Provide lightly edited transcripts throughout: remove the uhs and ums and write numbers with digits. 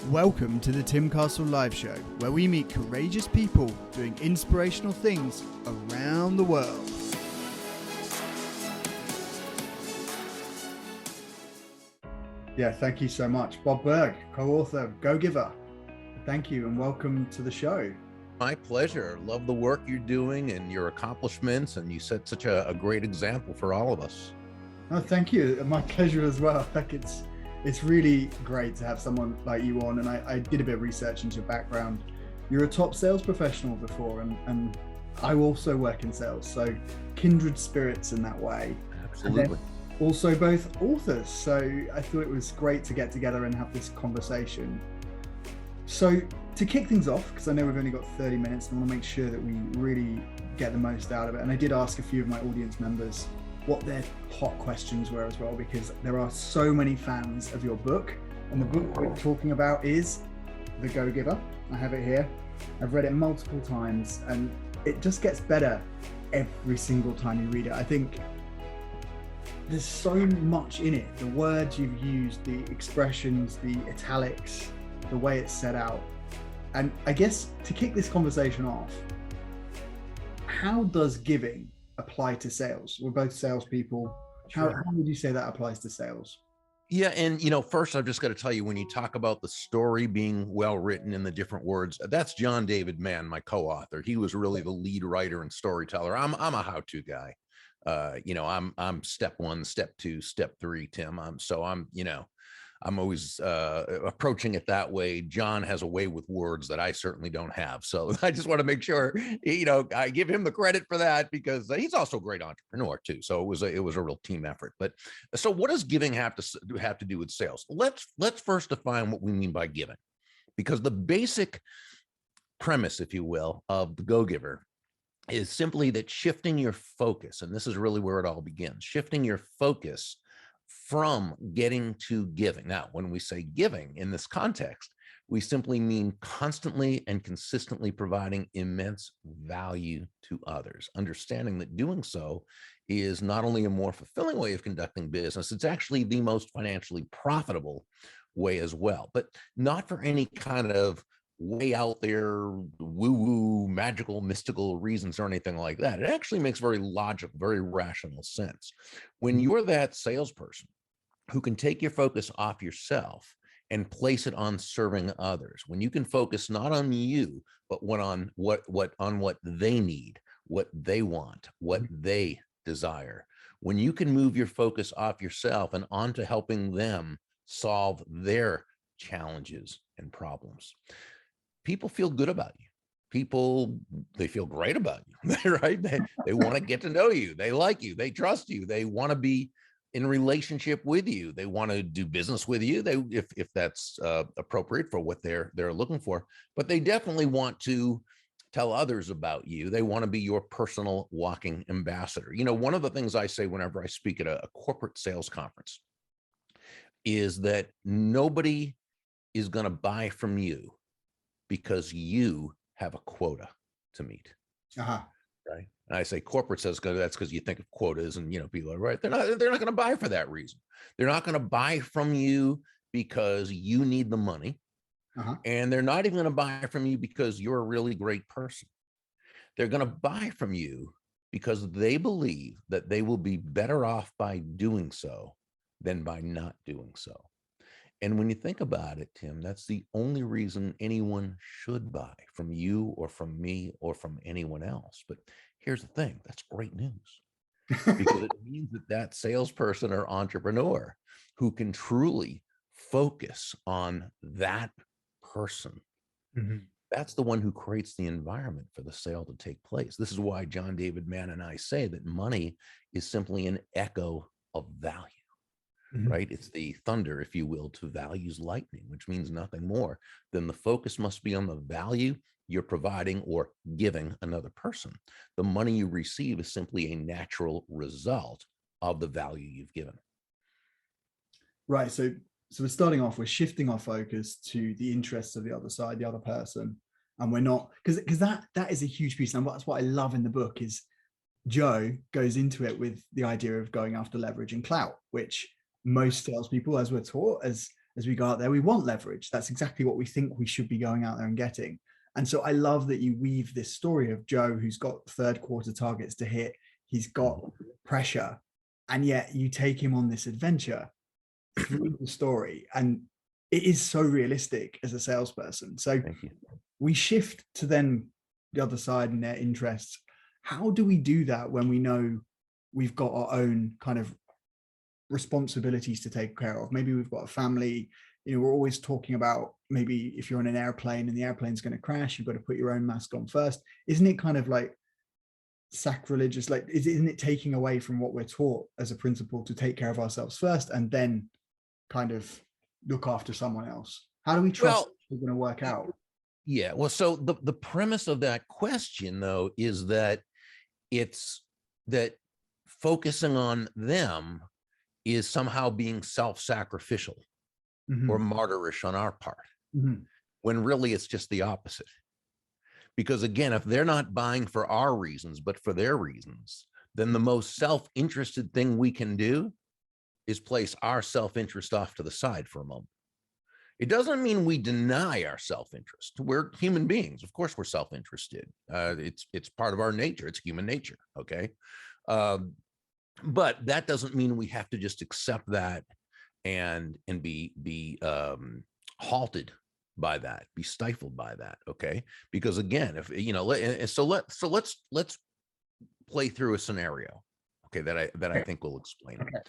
Welcome to the Tim Castle Live Show, where we meet courageous people doing inspirational things around the world. Yeah, thank you so much. Bob Burg, co-author of Go Giver. Thank you and welcome to the show. My pleasure. Love the work you're doing and your accomplishments, and you set such a great example for all of us. Oh, thank you. My pleasure as well. Like it's really great to have someone like you on, and I did a bit of research into your background. You're a top sales professional before, and I also work in sales, so kindred spirits in that way. Absolutely. Also both authors, so I thought it was great to get together and have this conversation. So to kick things off, because I know we've only got 30 minutes, I want to make sure that we really get the most out of it, and I did ask a few of my audience members what their hot questions were as well, because there are so many fans of your book, and the book we're talking about is The Go Giver. I have it here. I've read it multiple times, and it just gets better every single time you read it. I think there's so much in it. The words you've used, the expressions, the italics, the way it's set out. And I guess to kick this conversation off, how does giving apply to sales? We're both salespeople. How would you say that applies to sales? Yeah, and first I've just got to tell you, when you talk about the story being well written in the different words, that's John David Mann, my co-author. He was really the lead writer and storyteller. I'm a how-to guy. I'm step one, step two, step three, Tim. I'm always approaching it that way. John has a way with words that I certainly don't have. So I just want to make sure, I give him the credit for that, because he's also a great entrepreneur too. So it was a real team effort. But so what does giving have to do with sales? Let's first define what we mean by giving, because the basic premise, if you will, of the Go Giver is simply that shifting your focus, and this is really where it all begins, shifting your focus from getting to giving. Now, when we say giving in this context, we simply mean constantly and consistently providing immense value to others, understanding that doing so is not only a more fulfilling way of conducting business, it's actually the most financially profitable way as well, but not for any kind of way out there, woo-woo, magical, mystical reasons or anything like that. It actually makes very logical, very rational sense. When you're that salesperson who can take your focus off yourself and place it on serving others, when you can focus not on you, but on what they need, what they want, what they desire, when you can move your focus off yourself and onto helping them solve their challenges and problems, people feel good about you. They feel great about you, right? They want to get to know you. They like you. They trust you. They want to be in relationship with you. They want to do business with you. If that's appropriate for what they're looking for, but they definitely want to tell others about you. They want to be your personal walking ambassador. One of the things I say whenever I speak at a corporate sales conference is that nobody is going to buy from you because you have a quota to meet. Right. And I say corporate says that's because you think of quotas, and people are right. They're not going to buy for that reason. They're not going to buy from you because you need the money. And they're not even going to buy from you because you're a really great person. They're going to buy from you because they believe that they will be better off by doing so than by not doing so. And when you think about it, Tim, that's the only reason anyone should buy from you or from me or from anyone else. But here's the thing, that's great news, because it means that salesperson or entrepreneur who can truly focus on that person, that's the one who creates the environment for the sale to take place. This is why John David Mann and I say that money is simply an echo of value. Right? It's the thunder, if you will, to value's lightning, which means nothing more than the focus must be on the value you're providing or giving another person. The money you receive is simply a natural result of the value you've given. Right. So we're starting off, we're shifting our focus to the interests of the other side, the other person. And we're not, because that is a huge piece. And that's what I love in the book is Joe goes into it with the idea of going after leverage and clout, which most salespeople, as we're taught, as as we go out there, we want leverage. That's exactly what we think we should be going out there and getting. And so I love that you weave this story of Joe, who's got third quarter targets to hit. He's got pressure, and yet you take him on this adventure through the story. And it is so realistic as a salesperson. So we shift to then the other side and their interests. How do we do that when we know we've got our own kind of responsibilities to take care of? Maybe we've got a family. You know, we're always talking about, maybe if you're on an airplane and the airplane's going to crash, you've got to put your own mask on first. Isn't it kind of like sacrilegious? Like, isn't it taking away from what we're taught as a principle to take care of ourselves first and then kind of look after someone else? How do we trust we're going to work out? Yeah, well, so the premise of that question, though, is that it's that focusing on them is somehow being self-sacrificial or martyrish on our part, when really it's just the opposite. Because again, if they're not buying for our reasons, but for their reasons, then the most self-interested thing we can do is place our self-interest off to the side for a moment. It doesn't mean we deny our self-interest. We're human beings. Of course, we're self-interested. It's part of our nature. It's human nature. Okay. But that doesn't mean we have to just accept that and be halted by that, be stifled by that. Okay. Because again, if you know, let's play through a scenario. Okay. That I think will explain it.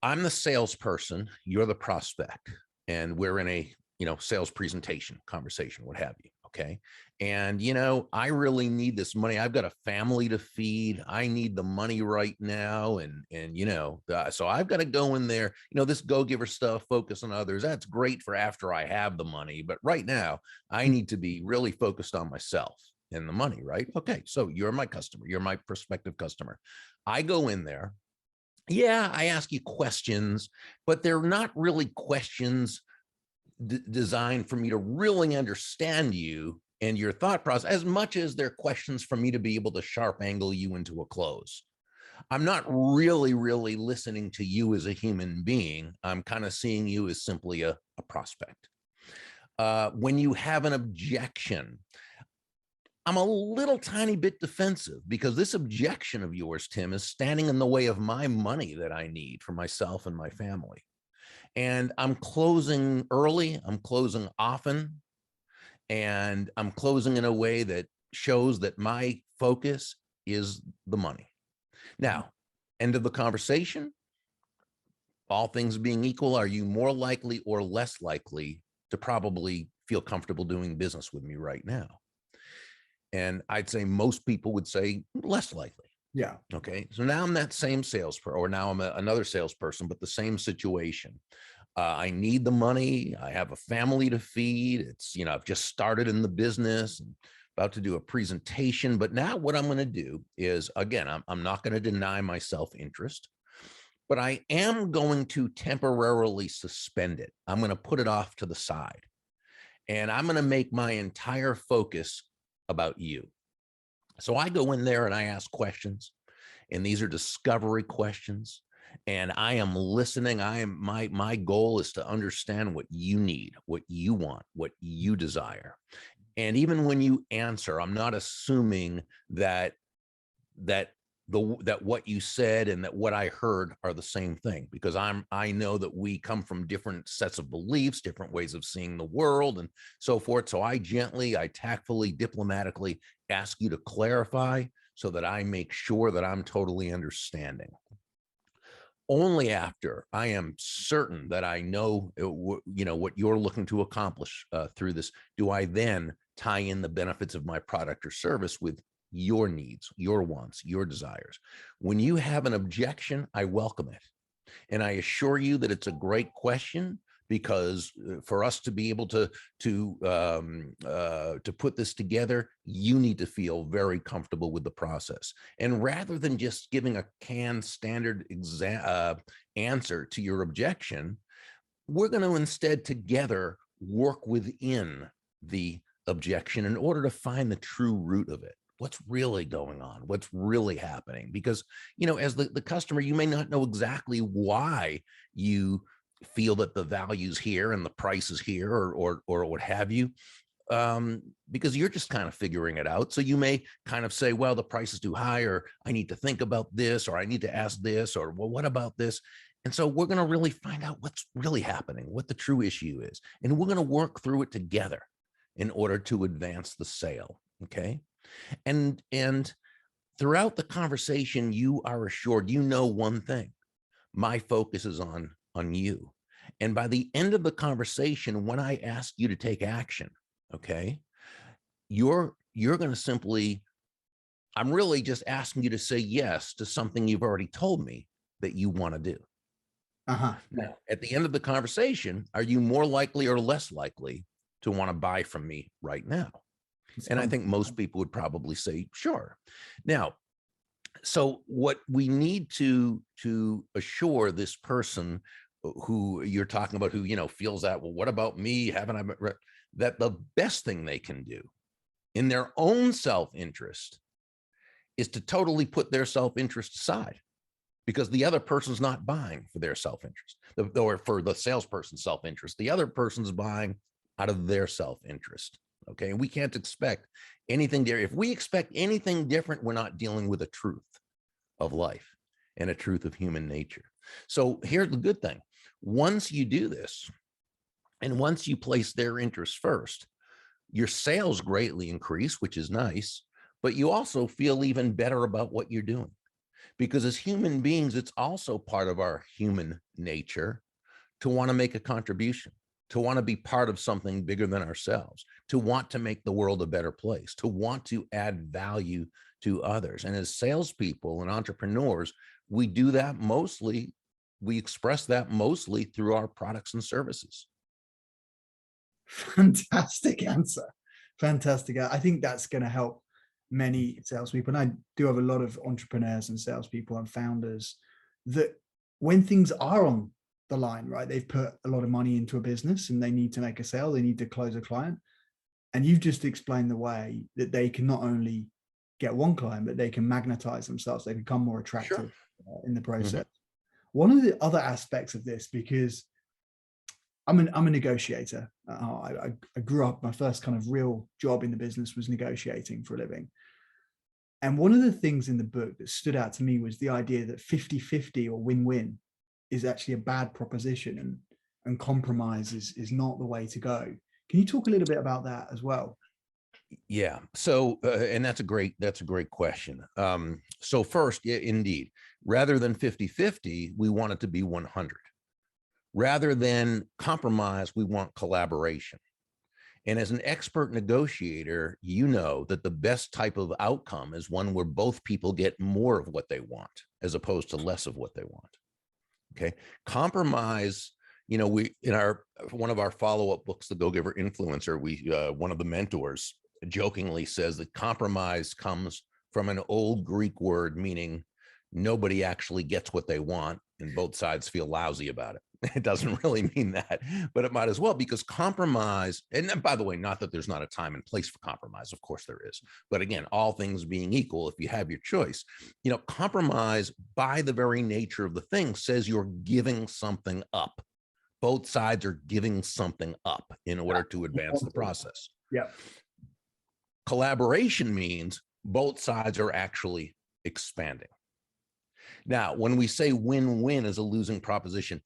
I'm the salesperson, you're the prospect, and we're in a, you know, sales presentation, conversation, what have you. Okay. And, you know, I really need this money. I've got a family to feed. I need the money right now. And, you know, so I've got to go in there, you know, this go-giver stuff, focus on others. That's great for after I have the money. But right now I need to be really focused on myself and the money, right? Okay. So you're my customer. You're my prospective customer. I go in there. Yeah, I ask you questions, but they're not really questions designed for me to really understand you and your thought process, as much as they're questions for me to be able to sharp angle you into a close. I'm not really listening to you as a human being. I'm kind of seeing you as simply a prospect. When you have an objection, I'm a little tiny bit defensive because this objection of yours, Tim, is standing in the way of my money that I need for myself and my family. And I'm closing early, I'm closing often, and I'm closing in a way that shows that my focus is the money. Now, end of the conversation, all things being equal, are you more likely or less likely to probably feel comfortable doing business with me right now? And I'd say most people would say less likely. Yeah. Okay. So now I'm that same salesperson, or now I'm another salesperson, but the same situation. I need the money. I have a family to feed. It's, you know, I've just started in the business and about to do a presentation. But now what I'm going to do is, again, I'm not going to deny my self-interest, but I am going to temporarily suspend it. I'm going to put it off to the side, and I'm going to make my entire focus about you. So I go in there and I ask questions, and these are discovery questions, and I am listening. My goal is to understand what you need, what you want, what you desire. And even when you answer, I'm not assuming that what you said and that what I heard are the same thing, because I know that we come from different sets of beliefs, different ways of seeing the world and so forth. So I tactfully, diplomatically ask you to clarify so that I make sure that I'm totally understanding. Only after I am certain that I know, you know, what you're looking to accomplish through this, do I then tie in the benefits of my product or service with your needs, your wants, your desires. When you have an objection, I welcome it. And I assure you that it's a great question, because for us to be able to put this together, you need to feel very comfortable with the process. And rather than just giving a canned standard answer to your objection, we're going to instead together work within the objection in order to find the true root of it. What's really going on? What's really happening? Because, you know, as the customer, you may not know exactly why you feel that the value's here and the price is here, or what have you, because you're just kind of figuring it out. So you may kind of say, well, the price is too high, or I need to think about this, or I need to ask this, or well, what about this? And so we're going to really find out what's really happening, what the true issue is, and we're going to work through it together in order to advance the sale. Okay. And throughout the conversation, you are assured, you know, one thing: my focus is on you. And by the end of the conversation, when I ask you to take action, okay, you're going to simply, I'm really just asking you to say yes to something you've already told me that you want to do. Now, at the end of the conversation, are you more likely or less likely to want to buy from me right now? And I think most people would probably say, sure. Now, so what we need to assure this person who you're talking about, who, you know, feels that, well, what about me? Haven't I, that the best thing they can do in their own self-interest is to totally put their self-interest aside, because the other person's not buying for their self-interest, or for the salesperson's self-interest. The other person's buying out of their self-interest. Okay. And we can't expect anything there. If we expect anything different, we're not dealing with a truth of life and a truth of human nature. So here's the good thing. Once you do this, and once you place their interests first, your sales greatly increase, which is nice, but you also feel even better about what you're doing. Because as human beings, it's also part of our human nature to want to make a contribution, to want to be part of something bigger than ourselves, to want to make the world a better place, to want to add value to others. And as salespeople and entrepreneurs, we do that mostly, we express that mostly through our products and services. Fantastic answer. Fantastic. I think that's going to help many salespeople. And I do have a lot of entrepreneurs and salespeople and founders that when things are on the line, right, they've put a lot of money into a business and they need to make a sale, they need to close a client. And you've just explained the way that they can not only get one client, but they can magnetize themselves. They become more attractive in the process. One of the other aspects of this, because I'm a negotiator. I grew up, my first kind of real job in the business was negotiating for a living. And one of the things in the book that stood out to me was the idea that 50-50 or win-win is actually a bad proposition, and compromise is not the way to go. Can you talk a little bit about that as well? Yeah. So, and that's a great question. So first, yeah, indeed, rather than 50-50, we want it to be 100. Rather than compromise, we want collaboration. And as an expert negotiator, you know that the best type of outcome is one where both people get more of what they want as opposed to less of what they want. Okay. Compromise, you know, we, in one of our follow-up books, The Go-Giver Influencer, one of the mentors jokingly says that compromise comes from an old Greek word meaning nobody actually gets what they want and both sides feel lousy about it. It doesn't really mean that, but it might as well, because compromise, and then, by the way, not that there's not a time and place for compromise, of course there is, but again, all things being equal, if you have your choice, you know, compromise by the very nature of the thing says you're giving something up. Both sides are giving something up in order to advance the process. Yeah. Collaboration means both sides are actually expanding. Now, when we say win-win is a losing proposition,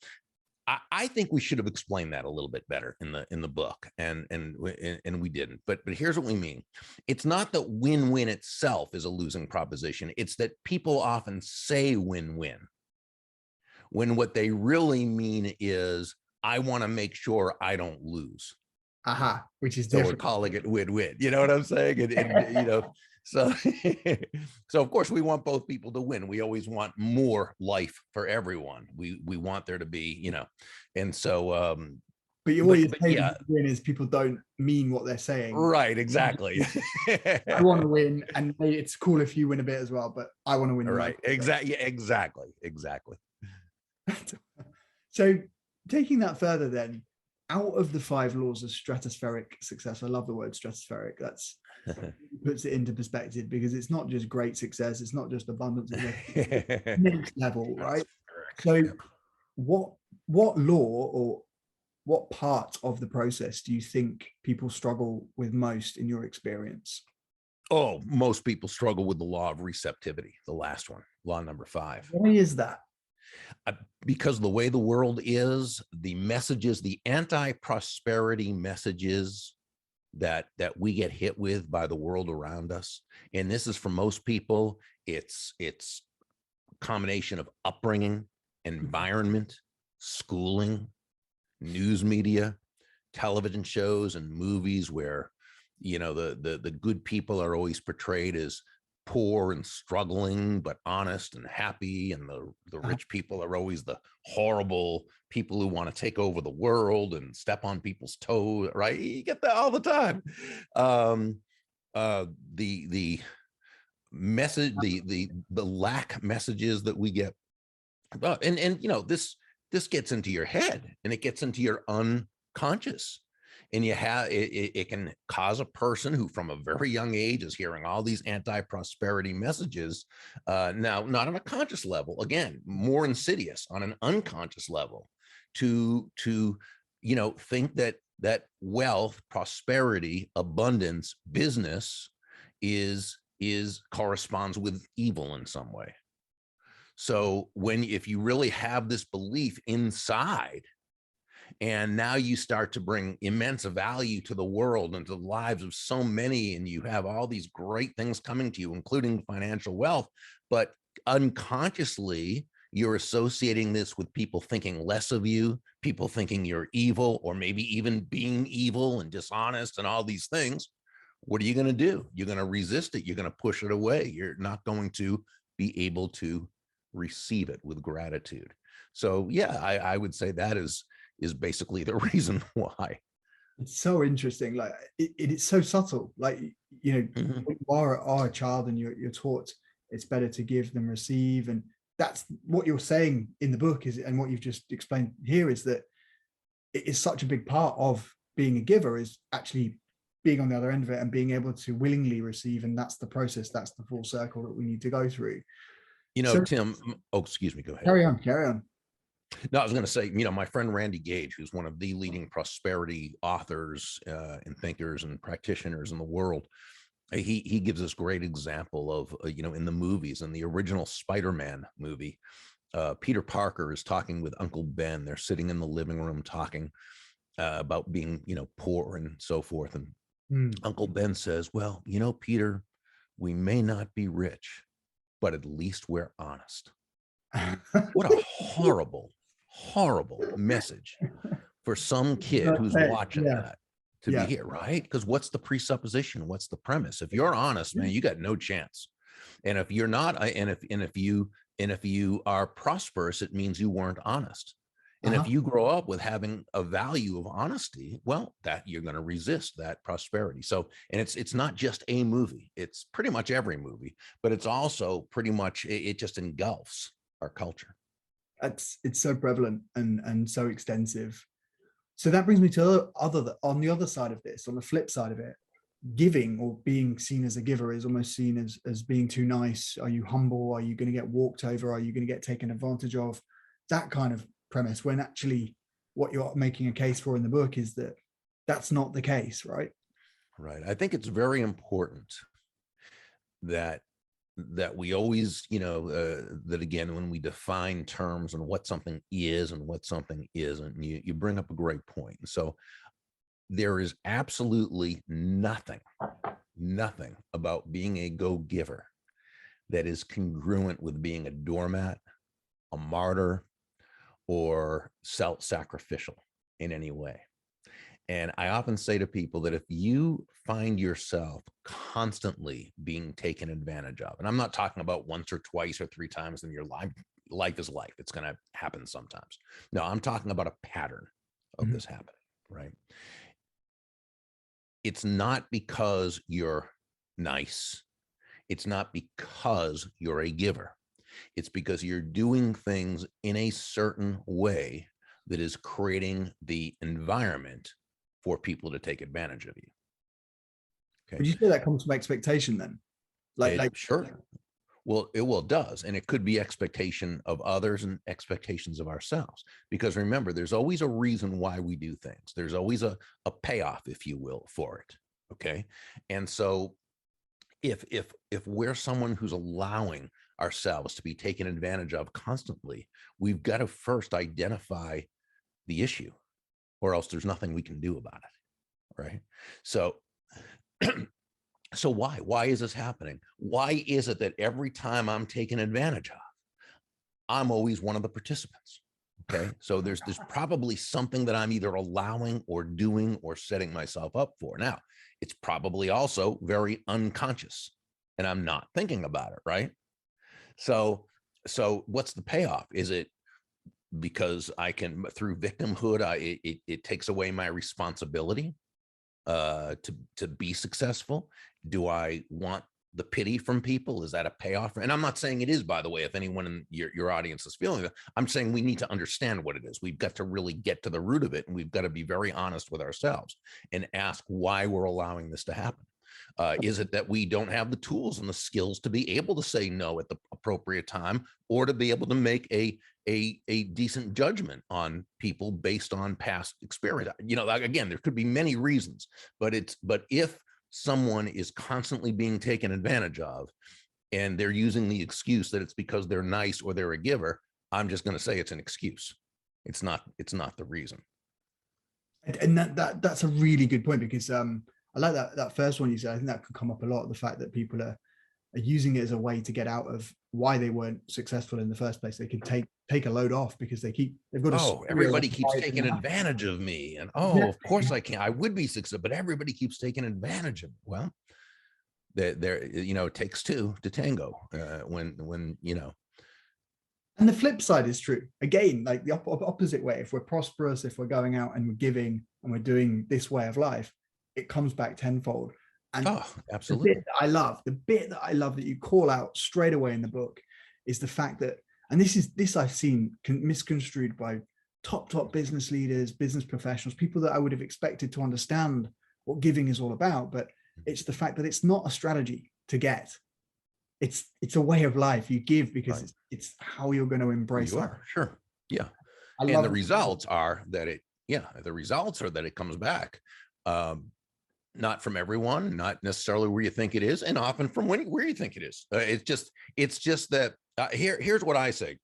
I think we should have explained that a little bit better in the book, and we didn't. But here's what we mean: it's not that win-win itself is a losing proposition. It's that people often say win-win when what they really mean is, I want to make sure I don't lose. Which is different. So we're calling it win-win. You know what I'm saying? And you know. So, so of course we want both people to win. We always want more life for everyone. We want there to be, you know, and so, but you always say win is people don't mean what they're saying. Right. Exactly. I want to win, and it's cool if you win a bit as well, but I want to win. Right. Exactly. Exactly. So taking that further then, out of the 5 laws of stratospheric success, I love the word stratospheric. That's puts it into perspective, because it's not just great success, it's not just abundance, it's next level, right? So what what law or what part of the process do you think people struggle with most in your experience? Oh, most people struggle with the law of receptivity, the last one, law number 5. Why is that? Because the way the world is, the messages, the anti-prosperity messages that we get hit with by the world around us, and this is for most people, it's a combination of upbringing, environment, schooling, news media, television shows and movies where, you know, the good people are always portrayed as poor and struggling, but honest and happy. And the rich people are always the horrible people who want to take over the world and step on people's toes, right? You get that all the time. The message, the lack messages that we get, and you know, this gets into your head and it gets into your unconscious. And you have it can cause a person who from a very young age is hearing all these anti-prosperity messages, now not on a conscious level, again, more insidious on an unconscious level, to you know, think that wealth, prosperity, abundance, business is corresponds with evil in some way. So if you really have this belief inside, and now you start to bring immense value to the world and to the lives of so many, and you have all these great things coming to you, including financial wealth, but unconsciously you're associating this with people thinking less of you, people thinking you're evil, or maybe even being evil and dishonest and all these things. What are you going to do? You're going to resist it. You're going to push it away. You're not going to be able to receive it with gratitude. So yeah, I would say that is basically the reason why. It's so interesting. Like it's so subtle. Like, you know, when you are a child and you're taught it's better to give than receive. And that's what you're saying in the book is, and what you've just explained here is that it is such a big part of being a giver is actually being on the other end of it and being able to willingly receive. And that's the process. That's the full circle that we need to go through. You know, So, Tim, oh, excuse me, go ahead. Carry on. No, I was going to say, you know, my friend Randy Gage, who's one of the leading prosperity authors and thinkers and practitioners in the world, he gives this great example of, you know, in the movies, in the original Spider-Man movie, Peter Parker is talking with Uncle Ben. They're sitting in the living room talking about being, you know, poor and so forth. And Uncle Ben says, well, you know, Peter, we may not be rich, but at least we're honest. What a horrible message for some kid who's watching that to be here, right? Because what's the presupposition? What's the premise? If you're honest, man, you got no chance. And if you're not, and if you are prosperous, it means you weren't honest. And if you grow up with having a value of honesty, well, that you're going to resist that prosperity. So, and it's not just a movie, it's pretty much every movie, but it's also pretty much, it just engulfs our culture. It's so prevalent and so extensive. So that brings me to on the other side of this, on the flip side of it, giving or being seen as a giver is almost seen as being too nice. Are you humble? Are you going to get walked over? Are you going to get taken advantage of? That kind of premise, when actually what you're making a case for in the book is that that's not the case, right? Right. I think it's very important that we always, you know, that again, when we define terms and what something is and what something isn't, you bring up a great point. So there is absolutely nothing about being a go-giver that is congruent with being a doormat, a martyr, or self-sacrificial in any way. And I often say to people that if you find yourself constantly being taken advantage of, and I'm not talking about once or twice or 3 times in your life, life is life. It's going to happen sometimes. No, I'm talking about a pattern of this happening, right? It's not because you're nice. It's not because you're a giver. It's because you're doing things in a certain way that is creating the environment for people to take advantage of you. Okay. Would you say that comes from expectation then? Like Sure. Well, it does. And it could be expectation of others and expectations of ourselves. Because remember, there's always a reason why we do things. There's always a payoff, if you will, for it. Okay. And so if we're someone who's allowing ourselves to be taken advantage of constantly, we've got to first identify the issue, or else there's nothing we can do about it. Right. So so why is this happening? Why is it that every time I'm taken advantage of, I'm always one of the participants? Okay. So there's probably something that I'm either allowing or doing or setting myself up for. Now, it's probably also very unconscious and I'm not thinking about it. Right. So what's the payoff? Is it because I can, through victimhood, it takes away my responsibility to be successful? Do I want the pity from people? Is that a payoff? And I'm not saying it is, by the way, if anyone in your audience is feeling that. I'm saying we need to understand what it is. We've got to really get to the root of it, and we've got to be very honest with ourselves and ask why we're allowing this to happen. Is it that we don't have the tools and the skills to be able to say no at the appropriate time, or to be able to make a decent judgment on people based on past experience? You know, again, there could be many reasons, but if someone is constantly being taken advantage of and they're using the excuse that it's because they're nice or they're a giver, I'm just going to say it's an excuse. It's not the reason. And that's a really good point, because I like that first one you said. I think that could come up a lot, the fact that people are using it as a way to get out of why they weren't successful in the first place. They could take a load off because they've got everybody keeps taking advantage of me, and of course I can't. I would be successful, but everybody keeps taking advantage of me. Well, there it takes two to tango. When you know. And the flip side is true. Again, like the opposite way. If we're prosperous, if we're going out and we're giving and we're doing this way of life, it comes back tenfold. And absolutely. The bit that I love that you call out straight away in the book is the fact that, and this I've seen misconstrued by top business leaders, business professionals, people that I would have expected to understand what giving is all about. But it's the fact that it's not a strategy to get. It's a way of life. You give because it's how you're going to embrace life. Sure. Yeah. And the results are that it comes back. Not from everyone, not necessarily where you think it is, and often from where you think it is. It's just that here's what I say: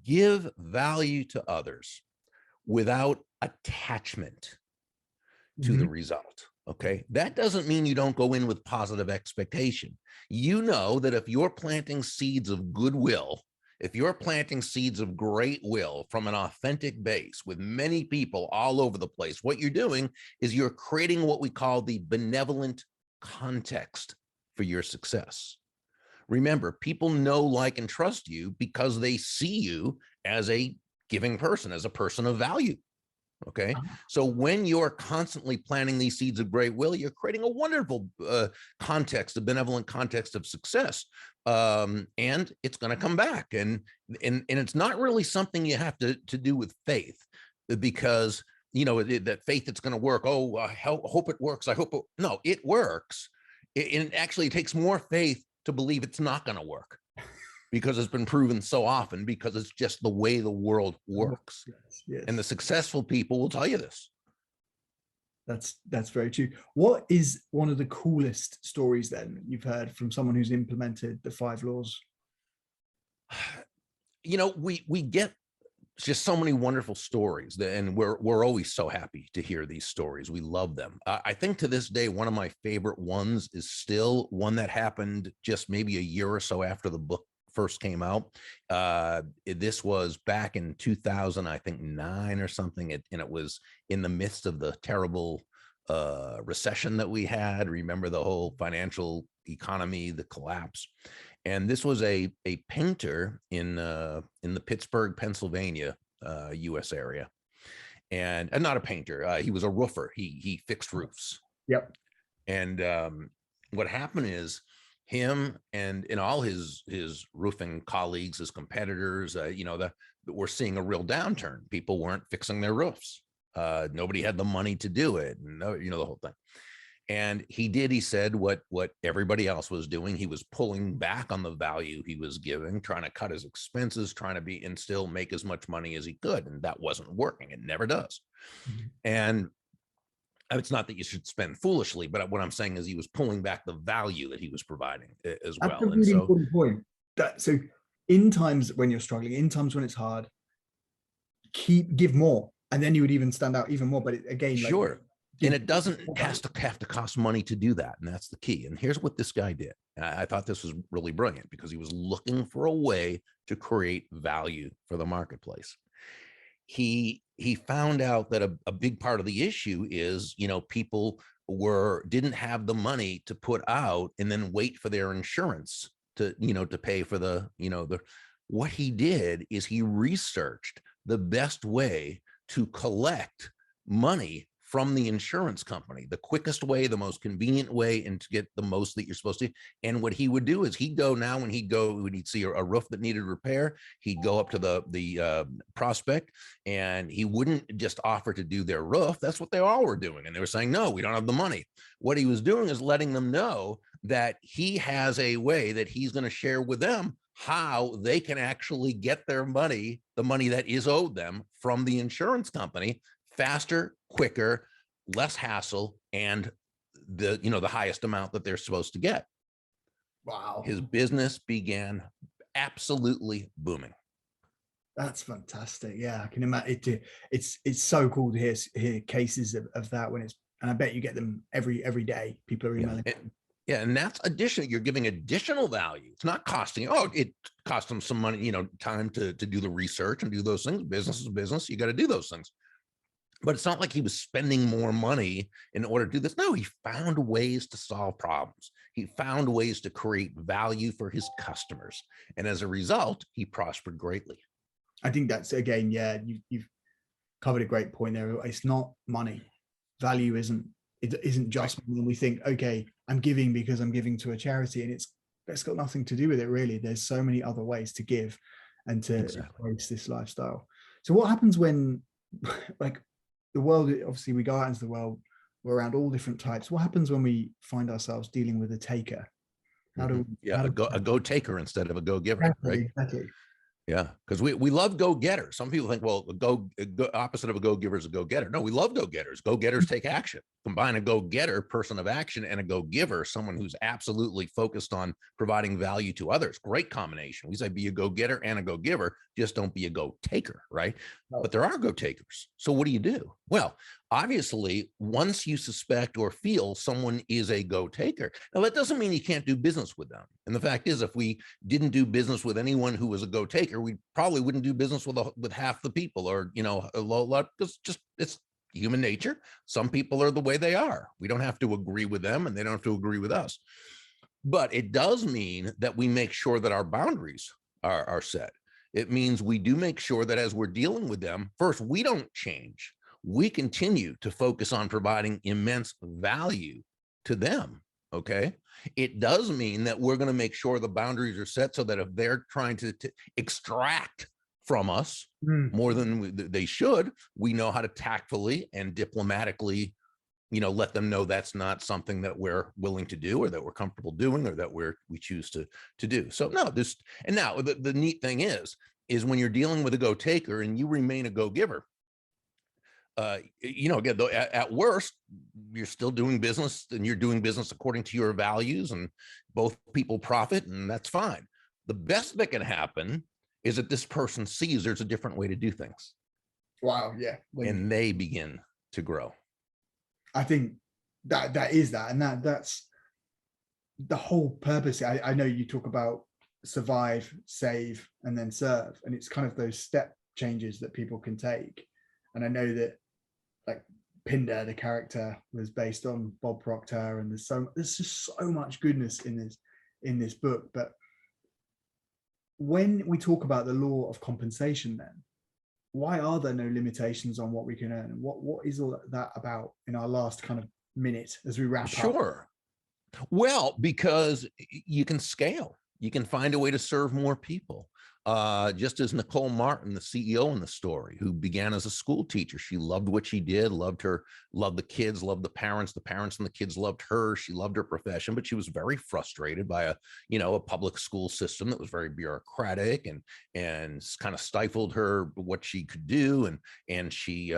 give value to others without attachment to the result. Okay, that doesn't mean you don't go in with positive expectation. You know that if you're planting seeds of goodwill, if you're planting seeds of great will from an authentic base with many people all over the place, what you're doing is you're creating what we call the benevolent context for your success. Remember, people know, like, and trust you because they see you as a giving person, as a person of value. Okay. So when you're constantly planting these seeds of great will, you're creating a wonderful context, a benevolent context of success. And it's going to come back. And it's not really something you have to do with faith, because, that faith it's going to work. Oh, I hope it works. No, it works. And actually it takes more faith to believe it's not going to work, because it's been proven so often, because it's just the way the world works. Yes. And the successful people will tell you this. That's very true. What is one of the coolest stories then you've heard from someone who's implemented the 5 laws? We get just so many wonderful stories, and we're always so happy to hear these stories. We love them. I think to this day, one of my favorite ones is still one that happened just maybe a year or so after the book first came out. This was back in 2009 or something, and it was in the midst of the terrible recession that we had. Remember the whole financial economy, the collapse. And this was a painter in the Pittsburgh, Pennsylvania, U.S. area, and not a painter. He was a roofer. He fixed roofs. Yep. And what happened is, him and all his roofing colleagues, his competitors, we're seeing a real downturn. People weren't fixing their roofs. Nobody had the money to do it, and the whole thing. And he said what everybody else was doing. He was pulling back on the value he was giving, trying to cut his expenses, trying to be and still make as much money as he could. And that wasn't working. It never does. Mm-hmm. And it's not that you should spend foolishly, but what I'm saying is he was pulling back the value that he was providing as well. That's a really important point. So in times when you're struggling, in times when it's hard, give more, and then you would even stand out even more. But again, sure. And it doesn't have to cost money to do that. And that's the key. And here's what this guy did. I thought this was really brilliant because he was looking for a way to create value for the marketplace. He found out that a big part of the issue is, people didn't have the money to put out and then wait for their insurance to pay for what he did is he researched the best way to collect money from the insurance company, the quickest way, the most convenient way, and to get the most that you're supposed to. And what he would do is he'd when he'd see a roof that needed repair, he'd go up to the prospect, and he wouldn't just offer to do their roof. That's what they all were doing. And they were saying, no, we don't have the money. What he was doing is letting them know that he has a way that he's going to share with them how they can actually get their money, the money that is owed them from the insurance company, faster, quicker, less hassle, and the highest amount that they're supposed to get. Wow. His business began absolutely booming. That's fantastic. Yeah, I can imagine. It's so cool to hear cases of that and I bet you get them every day. People are emailing. Yeah, and that's additional. You're giving additional value. It's not costing. It cost them some money, time to do the research and do those things. Business is business. You got to do those things. But it's not like he was spending more money in order to do this. No, he found ways to solve problems. He found ways to create value for his customers. And as a result, he prospered greatly. I think that's, again, you've covered a great point there. It's not money. Value isn't just when we think, okay, I'm giving because I'm giving to a charity, and it's got nothing to do with it, really. There's so many other ways to give and to embrace this lifestyle. So what happens when, like, the world, obviously we go out into the world, we're around all different types. What happens when we find ourselves dealing with a taker? How do we, a go taker instead of a go giver, right? Exactly. Yeah, because we love go getters. Some people think, well, opposite of a go giver is a go getter. No, we love go getters. Go getters take action. Combine a go getter, person of action, and a go giver, someone who's absolutely focused on providing value to others. Great combination. We say be a go getter and a go giver. Just don't be a go taker, right? Oh. But there are go takers. So what do you do? Well, obviously, once you suspect or feel someone is a go taker, now that doesn't mean you can't do business with them. And the fact is, if we didn't do business with anyone who was a go taker, we probably wouldn't do business with half the people, or a lot, because it's human nature. Some people are the way they are. We don't have to agree with them, and they don't have to agree with us. But it does mean that we make sure that our boundaries are set. It means we do make sure that as we're dealing with them, first, we don't change. We continue to focus on providing immense value to them, okay? It does mean that we're going to make sure the boundaries are set so that if they're trying to extract from us more than they should, we know how to tactfully and diplomatically, let them know that's not something that we're willing to do, or that we're comfortable doing, or that we choose to do. So no, and now the neat thing is when you're dealing with a go taker and you remain a go giver, again, though, at worst, you're still doing business, and you're doing business according to your values, and both people profit, and that's fine. The best that can happen is that this person sees there's a different way to do things. Wow. Yeah. And they begin to grow. I think that is that. And that's the whole purpose. I know you talk about survive, save, and then serve. And it's kind of those step changes that people can take. And I know that, like, Pinder, the character, was based on Bob Proctor, and there's just so much goodness in this book. But when we talk about the law of compensation, then why are there no limitations on what we can earn? And what is all that about in our last kind of minute as we wrap up? Sure. Well, because you can scale. You can find a way to serve more people. Just as Nicole Martin, the CEO in the story, who began as a school teacher. She loved what she did, loved the kids, loved the parents and the kids loved her. She loved her profession, but she was very frustrated by a public school system that was very bureaucratic and kind of stifled her what she could do. And she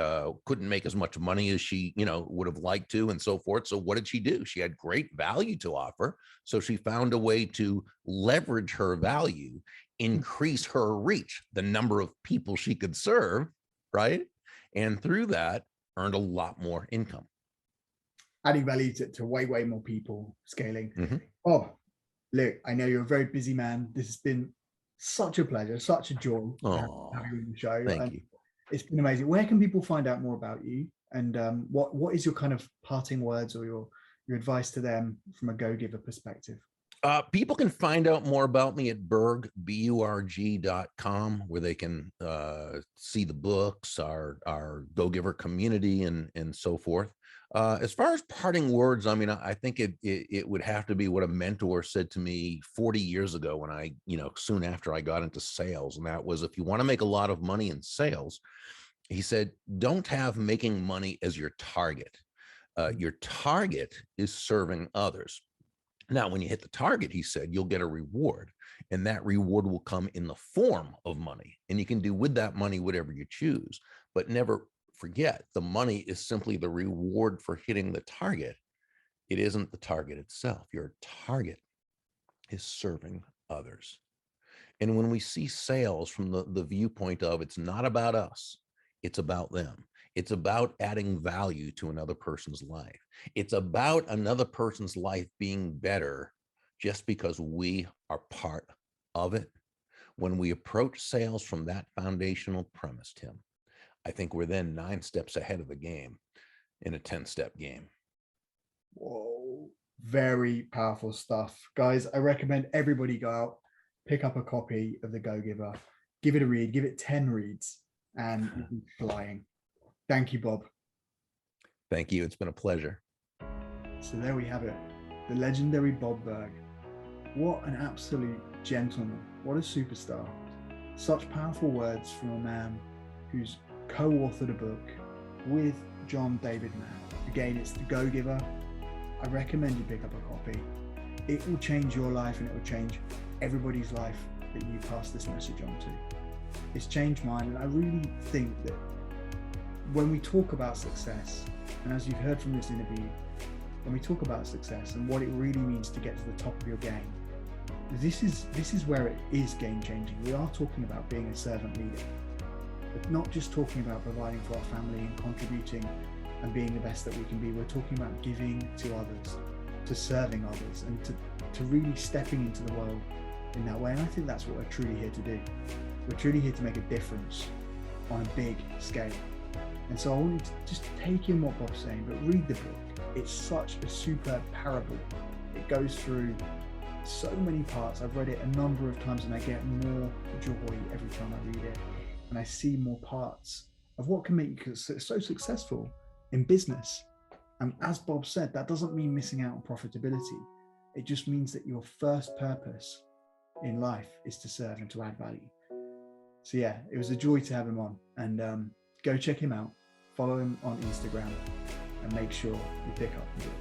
couldn't make as much money as she, would have liked to, and so forth. So what did she do? She had great value to offer. So she found a way to leverage her value, increase her reach, the number of people she could serve, right? And through that, earned a lot more income. Adding value to way more people, scaling. Mm-hmm. Bob, look, I know you're a very busy man. This has been such a pleasure, such a joy having you on the show. Thank you. It's been amazing. Where can people find out more about you? And what is your kind of parting words or your advice to them from a Go-Giver perspective? People can find out more about me at Burg, BURG.com, where they can see the books, our Go-Giver community, and so forth. As far as parting words, I mean, I think it would have to be what a mentor said to me 40 years ago when I, soon after I got into sales. And that was, if you want to make a lot of money in sales, he said, don't have making money as your target. Your target is serving others. Now, when you hit the target, he said, you'll get a reward, and that reward will come in the form of money. And you can do with that money whatever you choose, but never forget, the money is simply the reward for hitting the target. It isn't the target itself. Your target is serving others. And when we see sales from the viewpoint of it's not about us, it's about them. It's about adding value to another person's life. It's about another person's life being better just because we are part of it. When we approach sales from that foundational premise, Tim, I think we're then 9 steps ahead of the game in a 10-step game. Whoa, very powerful stuff. Guys, I recommend everybody go out, pick up a copy of the Go-Giver, give it a read, give it 10 reads, and you'll be flying. Thank you, Bob. Thank you. It's been a pleasure. So there we have it. The legendary Bob Burg. What an absolute gentleman. What a superstar. Such powerful words from a man who's co-authored a book with John David Mann. Again, it's the Go-Giver. I recommend you pick up a copy. It will change your life, and it will change everybody's life that you pass this message on to. It's changed mine, and I really think that when we talk about success, and as you've heard from this interview, when we talk about success and what it really means to get to the top of your game, this is where it is game changing. We are talking about being a servant leader, but not just talking about providing for our family and contributing and being the best that we can be. We're talking about giving to others, to serving others, and to really stepping into the world in that way. And I think that's what we're truly here to do. We're truly here to make a difference on a big scale. And so I want you to just take in what Bob's saying, but read the book. It's such a superb parable. It goes through so many parts. I've read it a number of times, and I get more joy every time I read it. And I see more parts of what can make you so successful in business. And as Bob said, that doesn't mean missing out on profitability. It just means that your first purpose in life is to serve and to add value. So yeah, it was a joy to have him on, and go check him out, follow him on Instagram, and make sure you pick up the book.